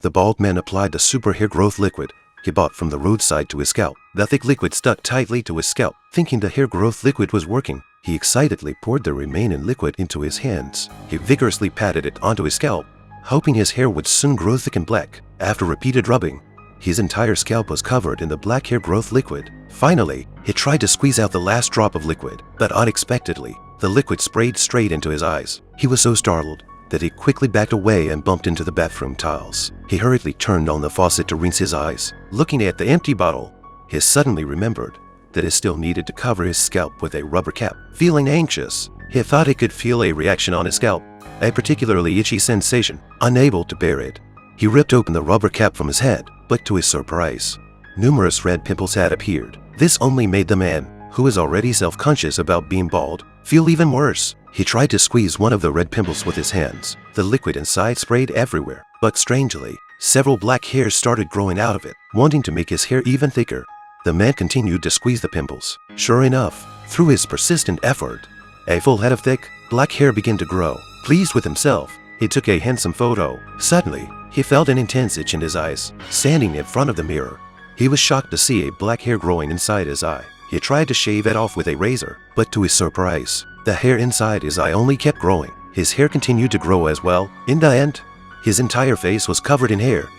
The bald man applied the super hair growth liquid he bought from the roadside to his scalp. The thick liquid stuck tightly to his scalp. Thinking the hair growth liquid was working, he excitedly poured the remaining liquid into his hands. He vigorously patted it onto his scalp, hoping his hair would soon grow thick and black. After repeated rubbing, his entire scalp was covered in the black hair growth liquid. Finally, he tried to squeeze out the last drop of liquid, but unexpectedly, the liquid sprayed straight into his eyes. He was so startled that he quickly backed away and bumped into the bathroom tiles. He hurriedly turned on the faucet to rinse his eyes. Looking at the empty bottle, he suddenly remembered that he still needed to cover his scalp with a rubber cap. Feeling anxious, he thought he could feel a reaction on his scalp, a particularly itchy sensation. Unable to bear it, he ripped open the rubber cap from his head, but to his surprise, numerous red pimples had appeared. This only made the man, who was already self-conscious about being bald, feel even worse. He tried to squeeze one of the red pimples with his hands. The liquid inside sprayed everywhere, but strangely, several black hairs started growing out of it. Wanting to make his hair even thicker, the man continued to squeeze the pimples. Sure enough, through his persistent effort, a full head of thick, black hair began to grow. Pleased with himself, he took a handsome photo. Suddenly, he felt an intense itch in his eyes. Standing in front of the mirror, he was shocked to see a black hair growing inside his eye. He tried to shave it off with a razor, but to his surprise, the hair inside his eye only kept growing. His hair continued to grow as well. In the end, his entire face was covered in hair.